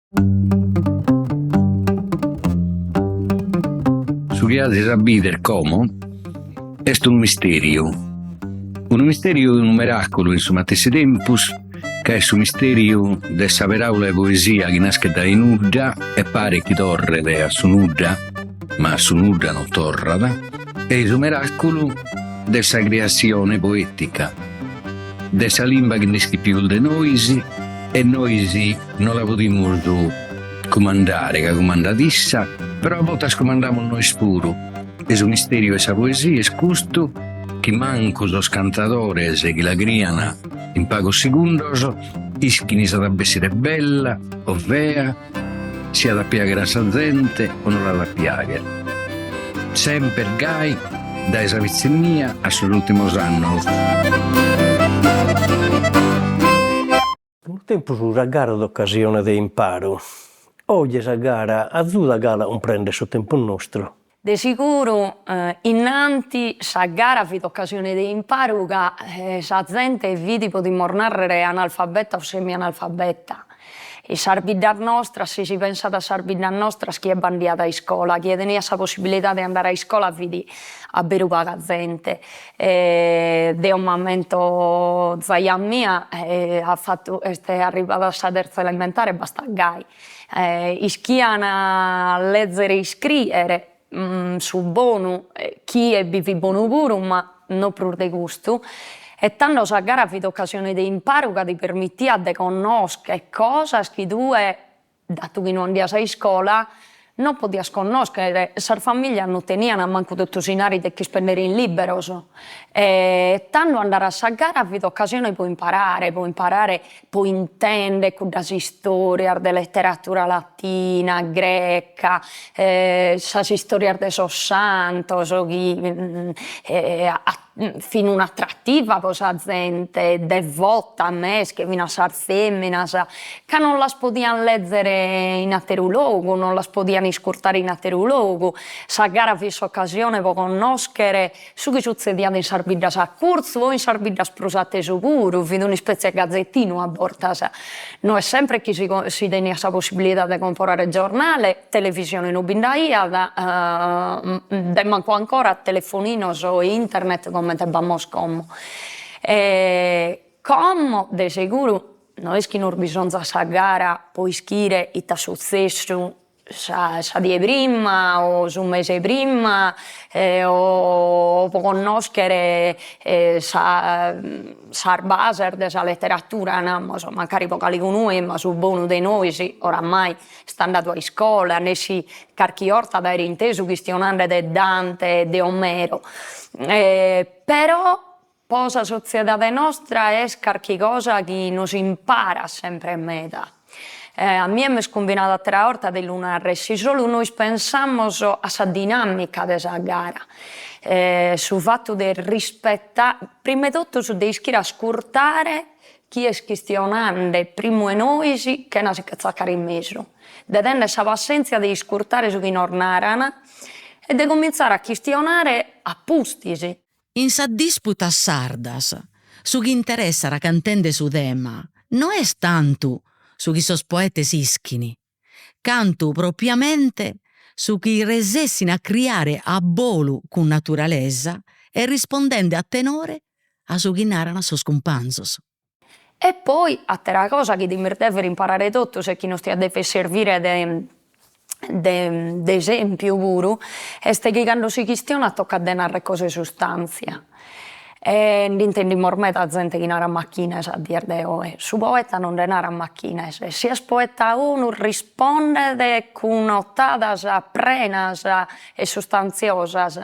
Su chi ha di saber como est un misteriu. Un misteriu e un miracolo in su matessi tempus, che è su misteriu de sa paraula e poesia chi nasce da nudda e pare chi torrede a su nudda, ma a su nudda non torrada, e su miracolo de sa creazione poetica, de sa limba che nischi più de noisi, e noisi non la podimus comandare, che comandatissa, però a volte scomandiamo noi spuru. E su misteriu e sa poesia es custu chi manco sos cantadores e chi la criana in pagos segundos ischini sa essere bella o vea, sia da piaghere a sa gente o non la da piaghere. Sempre gai da esa vizzemia a sus ultimos annos. Un tempo su una gara d'occasione di imparo. Oggi esa gara azuda gala un prende su tempo nostro. De sicuro innanti sa gara fit occasione di imparo che sa gente vidi podimmo narrere analfabeta o semi-analfabeta. E s'arbidda nostra, se si pensat a s'arbidda nostra, chi è bandiata a scuola, chi tenia sa possibilità di andare a scuola vidi a beru paga gente. De un momento zaia mia è arrivata a sa terza elementare e basta gai. Ischian a leggere e scrivere su bonu, chi è vivi bonu puru, ma non pur de gustu. E tanto sa gara fit occasione di imparo che ti permittia di conoscere cose che tu, dato che non andias a scuola, non podias conoscere. Sar famiglia non teniano manco tutto sinari di chi spendere in liberos. E tanto andare a sa gara fit occasione per imparare, per intendere con la storia della letteratura latina, greca, sa storia de sos santos, fino un'attrattiva per sa gente, devota a me, che vino a sar femminas, che non las podian leggere in atteru logu, non las podian iscurtare in atteru logu. Sa gara fit occasione per conoscere su chi succediat in Sarbiddas a curzu o in Sarbiddas prusate su puru, fit una specie di gazzettino a bortas. Non è sempre chi si tenia sa possibilità di comprare giornale, televisione non bindaiat, de manco ancora telefoninos o internet come tebamos como. Como de sicuro non è che non bisogna sa gara poi ischire ita successu sa die prima o su mese prima o può conoscere sa base de sa letteratura, magari poca li conosciamo, su buono di noi, sì, oramai sta andato a scuola, ne si carchi orta da inteso questionando di Dante e di Omero. Però posa società nostra è carchi cosa che non si impara sempre in metà. A me mi è scombinata tre volte di lunare, se solo noi pensiamo a sa dinamica di questa gara, sul fatto di rispettare, prima di tutto su di iscrivere a scurtare chi è questionando prima di noi che non si cazzacare in mezzo, di tenere questa pazienza di scurtare su chi non narrano e di cominciare a questionare a pustisi. In sa disputa sardas, su chi interessa racantende su tema, non è tanto su chi sos poetes ischini, cantu propriamente su chi resessino a criare a bolu con naturalezza e rispondendo a tenore a su chi narrano sos companzos. E poi, altra cosa che ti deve imparare tutto, se chi non ti deve servire d'esempio puro, è che quando si questiona tocca denare cose sostanzia. E intendi mormeta gente che narra macchines a dir de oe. Su poeta non denara macchines. Si es poeta uno risponde con notadas plenas e sostanziosas.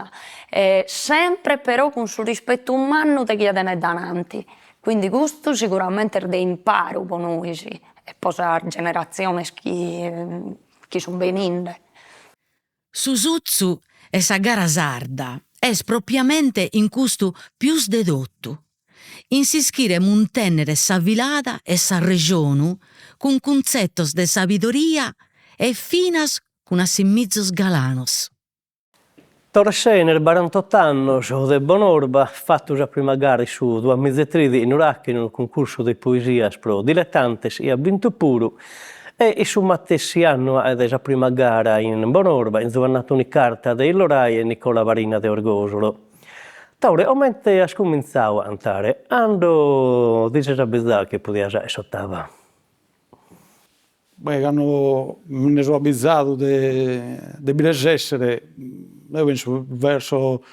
Sempre però con su rispetto umano di chi è davanti. Quindi questo sicuramente è di imparo per noi, sì. E poi la generazione che sono veninde. Su Suzzu e sa gara sarda es propriamente in custu pius dedottu. In s'ischire muntennere sa vilada e sa regionu con concettos de sabidoria e finas con assimizzos galanos. Torresce nel 48 anni de Bonorba, fatto la prima gara su 2003 in Uracchi in un concorso di poesia pro dilettantes e ha vinto pure. E su matessi anno, sa prima gara in Bonorba, in giovannato una carta dei Lorai e Nicola Varina de Orgosolo. Taure, aumente ha scominciato a andare, ando dice già che poteva essere sottava. Beh, quando me ne sono avvisato di essere, io penso verso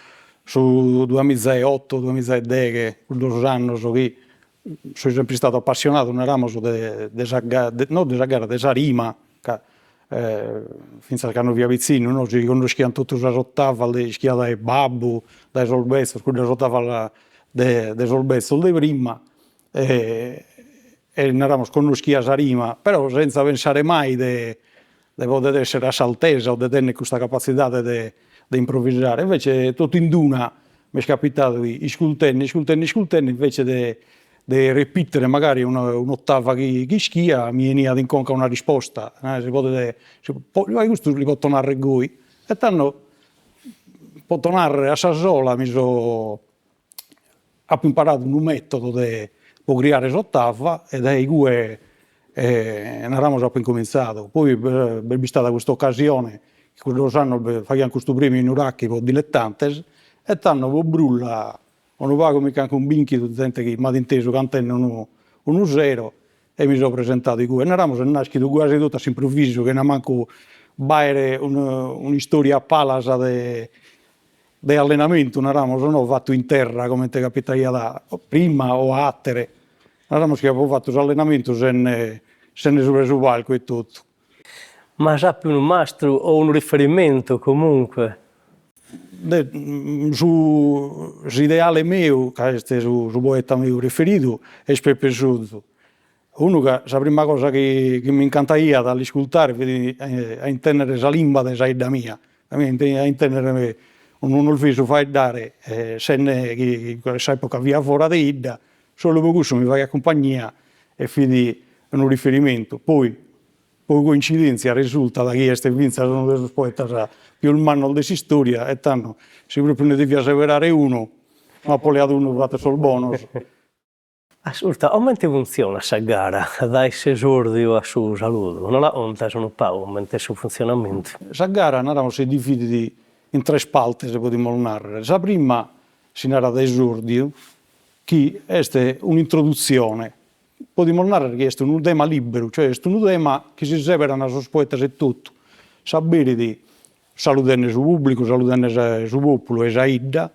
su 2008-2010, quando anni sono sempre stato appassionato, non eravamo non della gara, della rima, finché hanno via vicino, noi ci conosciamo tutti la rottava, le schiate dai babbo, dai solbezzo, quella rottava dei solbezzo, di prima, e non eravamo conosciati la rima, però senza pensare mai di poter essere a saltesa o di tenere questa capacità di improvvisare. Invece tutto in una mi è capitato di ascoltare, invece di ripetere magari un'ottava che schia, mi veniva in conca una risposta. Questo li può tornare qui. E tanto, può tornare a Sassola, ho imparato un metodo per creare l'ottava e da cui non abbiamo incominciato. Poi è stata questa occasione, che quello anno facciamo questo premio in Uracchi per dilettantes, e tanto per brulla, non va come un binchito, gente che mi ha inteso cantando uno zero, e mi sono presentato qui. E non abbiamo nascito quasi tutto all'improvviso, che non manco bere una storia a palasa di allenamento, non abbiamo fatto in terra come ti capita prima o a attere. Non abbiamo fatto l'allenamento se ne sopra sul palco e tutto. Ma sappi un mastro o un riferimento comunque? L'ideale mio, che è su poeta mio preferito, è Peppe Suzzo. Uno che la prima cosa che mi incantava dall'ascoltare è a intendere la lingua della idea mia. A intendere non lo fece fare dare, se che in quell'epoca via fuori di idea, solo per questo mi fa compagnia e quindi un riferimento. Poi coincidenza risulta da che queste vince sono dei poeti più il manno della storia e tanto se proprio ne devi asseverare uno, ma poi ad uno fate solo bonus. Ascolta, come funziona questa gara? Da esordio a suo saluto? Non la onta, sono Paolo, mentre il suo funzionamento. Questa gara si divide in tre spalte, se possiamo narrare. La prima si narra da esordio, che è un'introduzione. Possiamo narrare che è un tema libero, cioè è un tema che si separano sui poeti e tutto. Sapere di salutare il pubblico, salutare il popolo e la idea,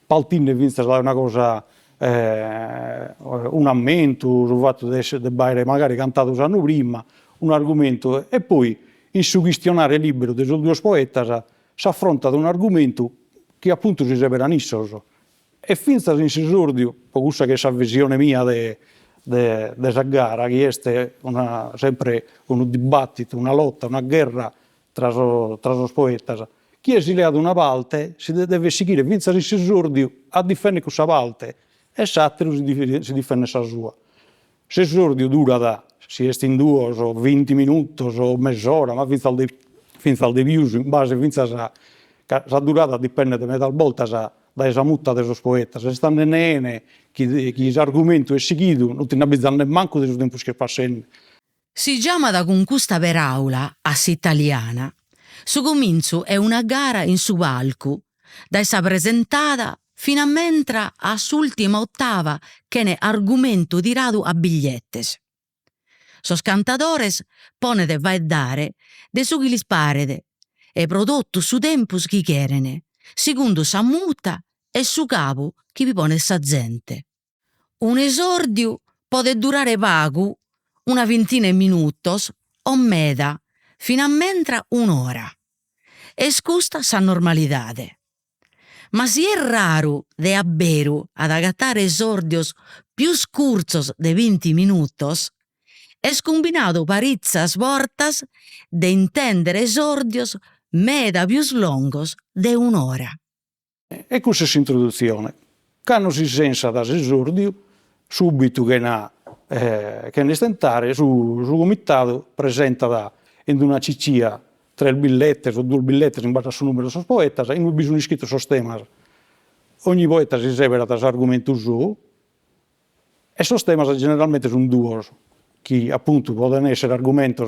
partire vince da una cosa, un ammento, sul fatto di essere magari cantato l'anno prima, un argomento, e poi in su questionario libero dei due poeti si affronta un argomento che appunto si separano. E finza in esordio, per questa che è la visione mia della gara, che è sempre un dibattito, una lotta, una guerra tra i poeti, chi è esiliato una parte si deve seguire finza in esordio a difendere questa parte e l'altro si difende la sua. Se l'esordio dura si è in 2 o 20 minuti o mezz'ora, ma finza al deviuso, in base la durata dipende da volta dalla mutta dei poeti. Se stanno nene, che l'argomento è seguito, non ti ne bisogna manco del tempo che passa. Si chiama da conquista per aula, italiana. Su comincio è una gara in su palco, da essa presentata fino a mentre a s'ultima ottava che ne argomento tirato a bigliettes. Sos cantadores pone de vai dare de su chi li sparede e prodotto su tempus chi cherene, secondo sa muta e su capo chi vi pone sa gente. Un esordio può durare pago una ventina de minutos o meda, fino a mentre un'ora. E scusta sa normalitade. Ma si è raro de abbero ad agattare esordios più scurzos de 20 minutos, es combinato parizzas vortas de intendere esordios meda più longos de un'ora. E questa è l'introduzione. Quando si senza da esordio, subito che ne stentare, su comitato presenta in una ciccia 3 billetti o 2 billetti in base al suo numero di poeti, in cui bisogna scritto sistema. Ogni poeta si separa da argomento suo e sistema generalmente sono 2. che appunto possono essere argomenti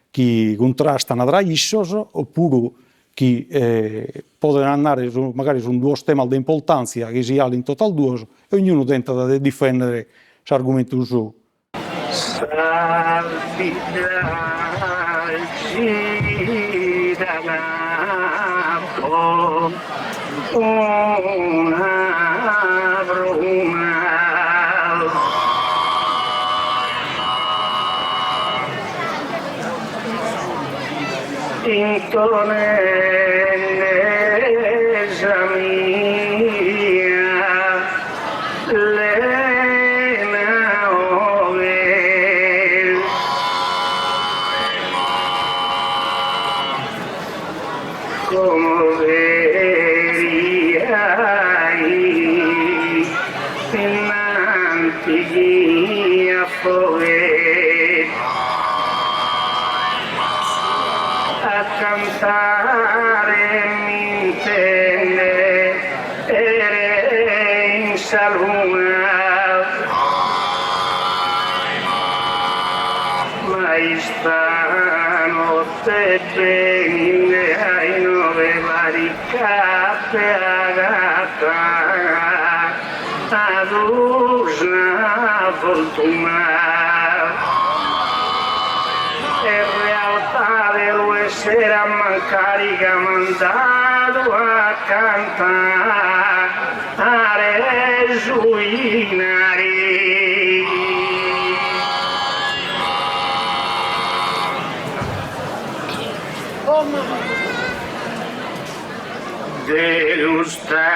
che contrastano tra issos, oppure che possono andare magari su due temi di importanza che si hanno in total due, e ognuno tenta di difendere l'argomento suo. Intonesa mia, lena ovel, come veriai innanti a foguet, a cantare mi intende in saluna, ma stanotte bene ai 9 barricate agata ad una fortuna. Era mancarica mandato a cantare sui nari. Delusta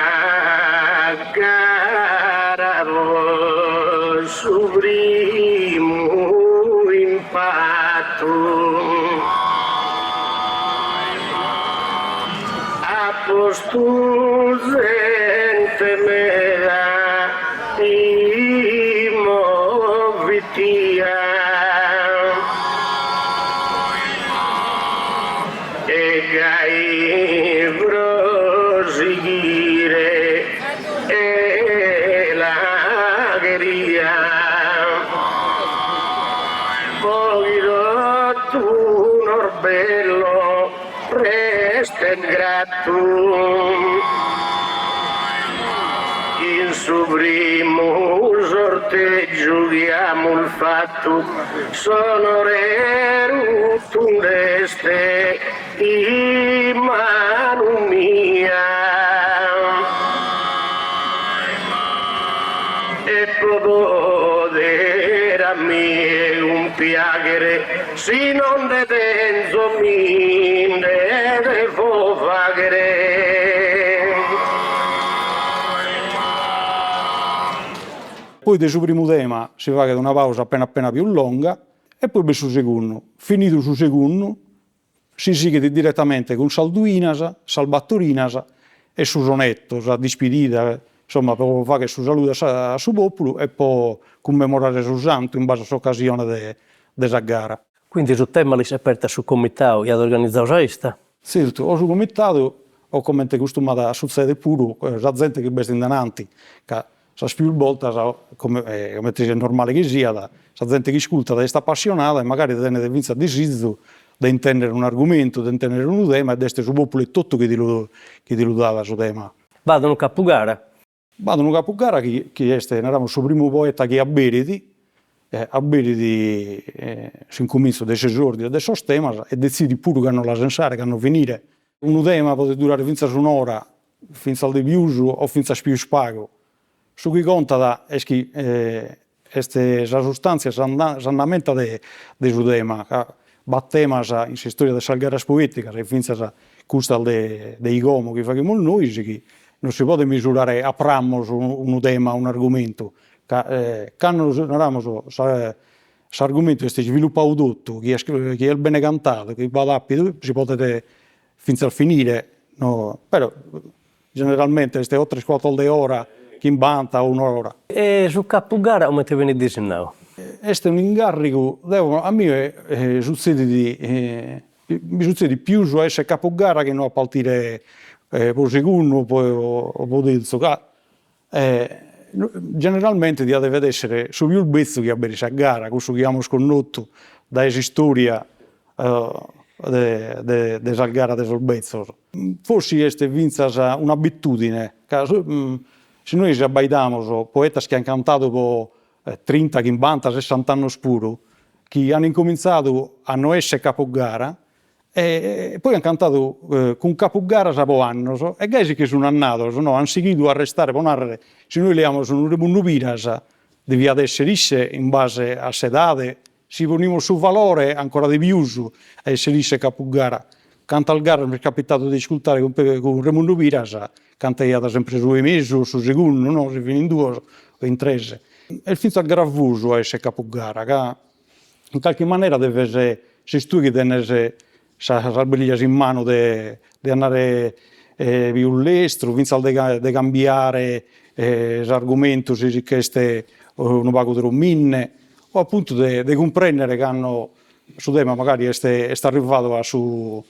garabo su primo impatto. Postuzente mera imovitia e gai proseguire e l'agria poi tu norbello resta gratum in suo primo sorteggio abbiamo il fatto sono rerutundeste in mano mia e poter a me un piacere si non detenzo mi devo fagere. Poi del suo primo tema si fa una pausa appena più lunga e poi per il secondo. Finito il secondo si sigue direttamente con Salduinas, Salvattorinas e su sonetto, la dispedita, insomma per fare che su saluta a suo popolo e poi commemorare su santo in base a occasione della gara. Quindi sul tema li si è aperta sul comitato e ad organizzare questa? Certo, o sul comitato o come è costumato a succedere pure, la gente che è in davanti, che sa più volte, come è normale che sia, la gente che ascolta è appassionata e magari tiene il desiderio di intendere un argomento, di intendere un tema e di essere su popolo e tutto che ti lo dà questo tema. Vado a capogara? Vado a capogara che è il suo primo poeta che a Beriti si incomincia dai esordi e dai suoi temi e decidi pure che hanno la sensare, che hanno finire. Un tema può durare fino a un'ora, fino al debiuso o fino a più spago. Su cui conta è che la sostanza s'andamenta del suo tema, battema in storia delle gare poetiche, e fino a questa dei gomo che facciamo noi, che non si può misurare a pramos un tema, un argomento. Quando l'argomento è sviluppato tutto, che è bene cantato, che va rapido, si può fino a finire, no? Però generalmente queste 3-4 ore che in banta un'ora. E su capogara come ti viene disegnato? Questo è un incarico, a me mi succede più su essere capogara che non a partire per secondo o per terzo. generalmente deve essere su più il bezzo che abbia a gara, questo che abbiamo sconosciuto da storia della gara del bezzo. Forse è vinta un'abitudine, se noi ci abbaitiamo poeti che hanno cantato per 30, 50, 60 anni spuro, che hanno incominciato a non essere capogara, e poi hanno cantato con capogara dopo anni, e questi che sono andati, no, hanno seguito a restare per narrare, se noi liamo su un piras, devia essere in base a sedate, si ponevano su valore ancora di più a essere capogara. Canta al gara mi è capitato di ascoltare con Raimondo Piras, cantava sempre su mesi o su secondo, no? Se viene in 2 o in 3. E finito a gravoso a essere capogara, che in qualche maniera deve essere, se tu che tenere salbiglia in mano di andare più all'estero, finito di cambiare l'argomento, se questo non pago troppo minne, o appunto di comprendere che hanno su tema magari è arrivato a su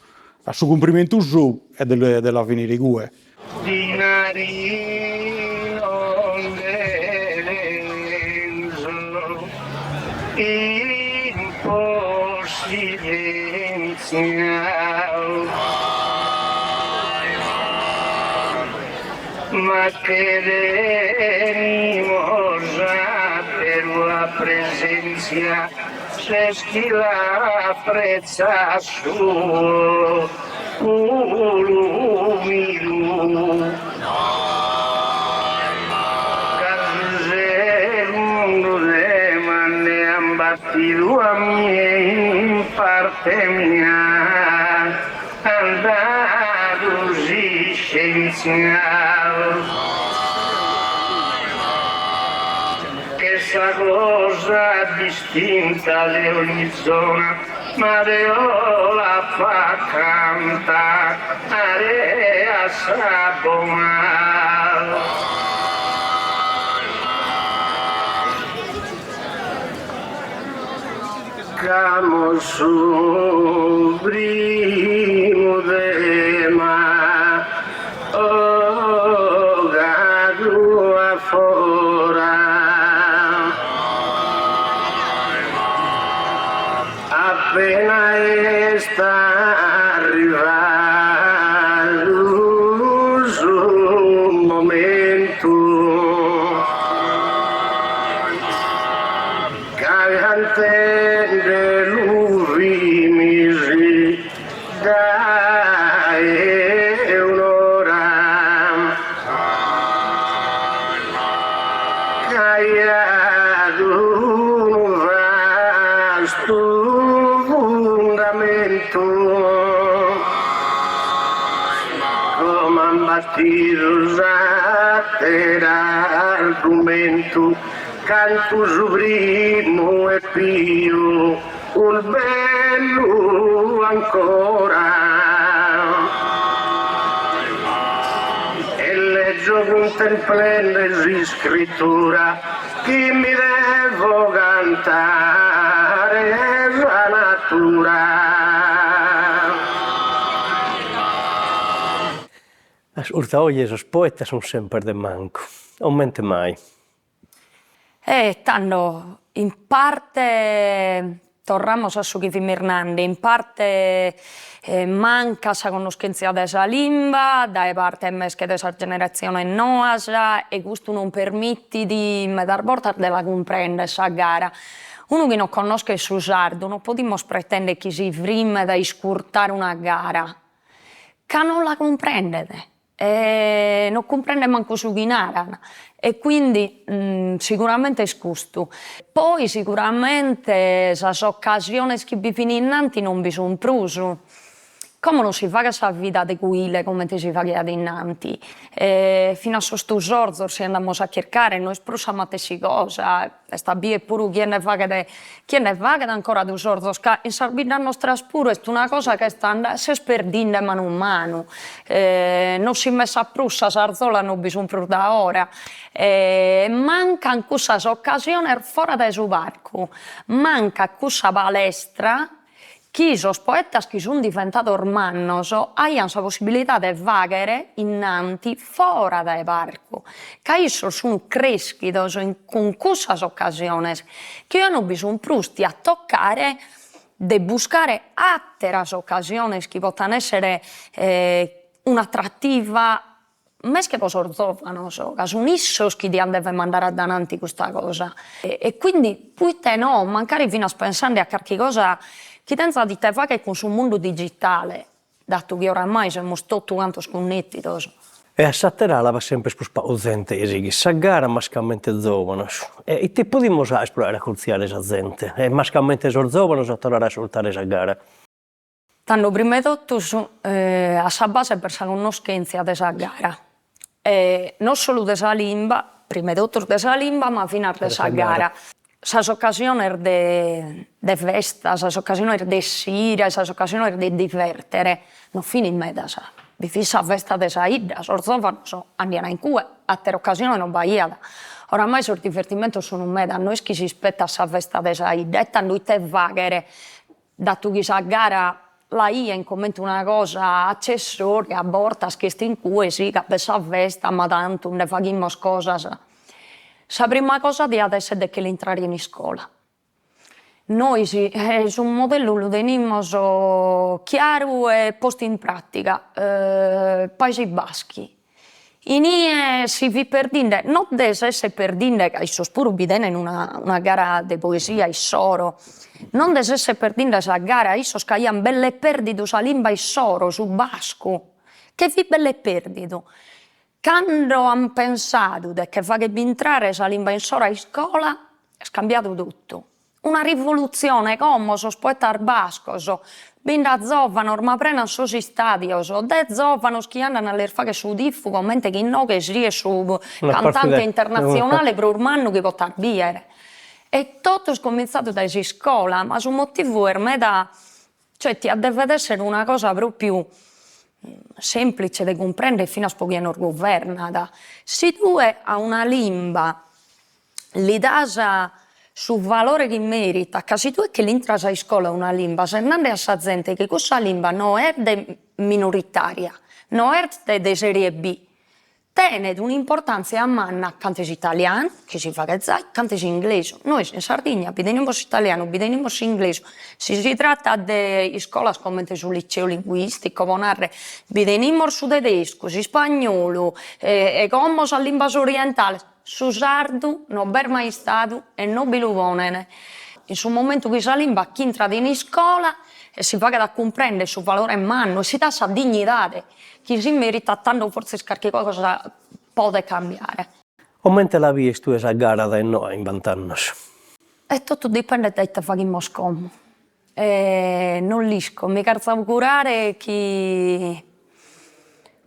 compimento suo e della finire gue. Ma queremos per la presencia se la prezza su umilu Casero de mane han batido a mí en parte mía andalusicenzial esa cosa distinta de ogni zona ma de la fa cantare a Sabomal. Camo su primo de ma o gadu a fora appena sta arrivando sul momento cagante dell'uvimisi dai un'ora caiado un vasto fundamento come han battido per argomento canto supremo e pio un bello ancora e leggio contemplando di scrittura che mi devo cantare la natura. As urtaoglie, os poetas sono sempre de manco, non mente mai. Tanto in parte torniamo a su che Mirnandi, in parte manca la conoscenza della lingua, da parte mesche della generazione nuova e questo non permette di dar porta della comprendere questa gara. Uno che non conosce il suo sardo non possiamo pretendere che si prima da scurtare una gara, che non la comprendete. Non comprende manco su chi narra e quindi sicuramente è questo. Poi sicuramente le occasioni che vi finiscono non vi sono pruse. Come non si fa questa vita di quelle come si fa innanzi? Fino a questo giorno se andiamo a cercare, noi sprussiamo a queste cose, e sta via pure chi ne fa che ancora 2 giorni, in Sardegna nostra pure è una cosa che sta si sperdendo mano a mano, non si è messa a prussa, Sarzola non bisogna più da ora, manca in questa occasione fuori dal suo parco, manca questa palestra chi sos poetas chi sono diventados mannos aian sa possibilidade de faghere innanti fora dai parcu, ca issos sono creschidos con cussas occasiones, chi hanno bisogno prusti a toccare de buscare atteras occasiones chi potan essere un'attrattiva mes che pos orzofanos, ca sono issos chi dian deve mandare adanti questa cosa. E quindi puite no, mancari finas pensando a carchi cosa chi tenza di te fare con su mondo digitale, dato che oramai siamo tutti quantos connettidos. E a Satterala va sempre spausente, che sa gara mascamente giovanos. E ti podimos esplorare a colziare esa gente. E mascamente so giovanos a tornare a soltare esa gara. Tanto prima di tutto a sa base per sa conoscenza di esa gara. Non solo di sa lingua, prima di tutto di sa lingua, ma fino a sa gara. Sas occasiones de festa, sas occasiones de sira, sas occasiones de divertere, non fini medas. Vi fissa festa de sa idda, sorzofanos andiano in cue, altre occasioni non baiada. Oramai sos divertimentos sono meda, non è chi si aspetta sa festa de sa idda, e tanto ite vaghere, dato che sa gara la ia in commento una cosa accessoria, a bortas che sti in cue, sì, che per sa festa, ma tanto ne faghimos cosas. Sa prima cosa di adesso è che l'entrare in scuola. Noi su un modello lo teniamo chiaro e posto in pratica, Paesi Baschi. Inie si vi perdinde, non deve essere perdinde, che sos pure in una gara di poesia, il soro, non deve essere perdinde sa gara, isos che hanno belle perdito sa lingua il soro, su basco, che vi belle perdito. Quando hanno pensato che farebbe entrare la lingua in sora in scuola, è scambiato tutto. Una rivoluzione, come sos poetas bascos, binda zovanos, ma prendono sos stadios, de zovanos che andano a fare su diffu, commenti che no che si è su cantante internazionale per urmano che poter biere. E tutto è cominciato da scuola, ma su motivo per me cioè deve essere una cosa proprio semplice da comprendere fino a spogliare governata. Se tu a una lingua gli dai su valore che merita, che se tu è che l'intras a scuola una lingua, se non è a sa gente che questa lingua non è minoritaria, non è di serie B, tiene un'importanza a manna cantes italiano, che si fa che zai, cantes inglese. Noi in Sardegna bideniamo italiano, bideniamo inglese. Se si tratta di scuola come sul liceo linguistico, bideniamo su tedesco, su spagnolo, e come sa lingua orientale, su sardo, non è mai stato e non vi lo vogliono. In un momento che sa lingua chi entra in scuola e si fa da comprendere il suo valore in mano e si dà sa dignità. Chi si merita tanto forse qualche cosa può cambiare. Come la via tu esa gara da noi in 20 anni? E tutto dipende da te facciamo come. Non lisco, mi carza augurare che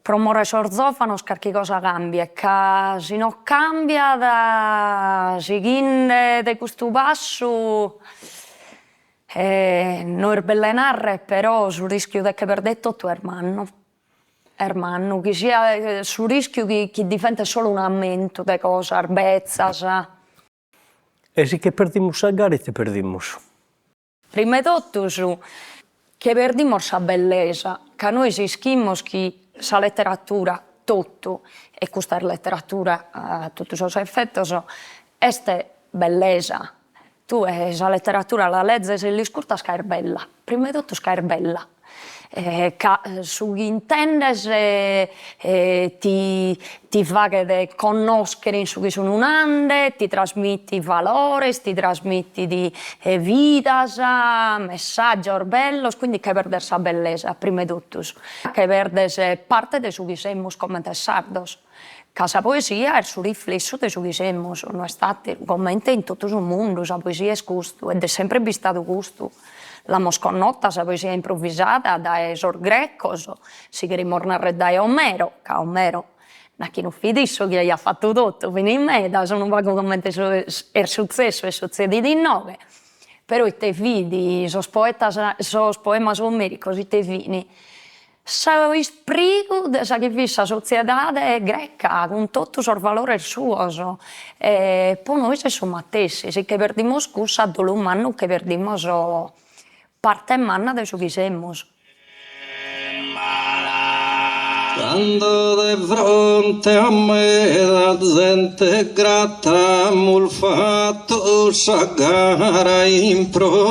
promuovere sorzofanos qualche cosa cambia, che se non cambia da seguire di questo passo non è bellenare, però sul rischio di che perde tutto ermanno, che sia sul rischio che diventa solo un aumento di cose, arbezzas. E se che perdiamo a gara, te perdiamo. Prima di tutto, che perdiamo la bellezza, che noi si schimmo che la letteratura, tutto, e questa letteratura a tutti i suoi effetti, è bellezza. Tu la letteratura la leggi e li ascolti, è bella. Prima di tutto è bella. Su intendes ti fa conoscere su chi sono un'ande, ti trasmetti valori, ti trasmetti di vidas, messaggi belli, quindi che perdes la bellezza, prima di tutto, che perdes parte di su chi siamo come sardos. Che la poesia è il suo riflesso di su chi siamo, non è stato commenti in tutto il mondo, la poesia è questo, ed è sempre stato questo. La mosconnota, la poesia improvvisata da esor grecos, si rimornare da Omero, che Omero, da chi non fidisso che ha fatto tutto, fino in meta, sono un po' come è successo e succede di nuovo. Però i te vidi, sos poemas omerici, i te vini, so spirito della che vi la società greca, con tutto il valore suo. Poi noi siamo stessi, se che perdiamo scusa, dall'umano che perdiamo parte manna de su chi semus. Quando de fronte a me la gente grata m'ho fatto sta gara improvvisata.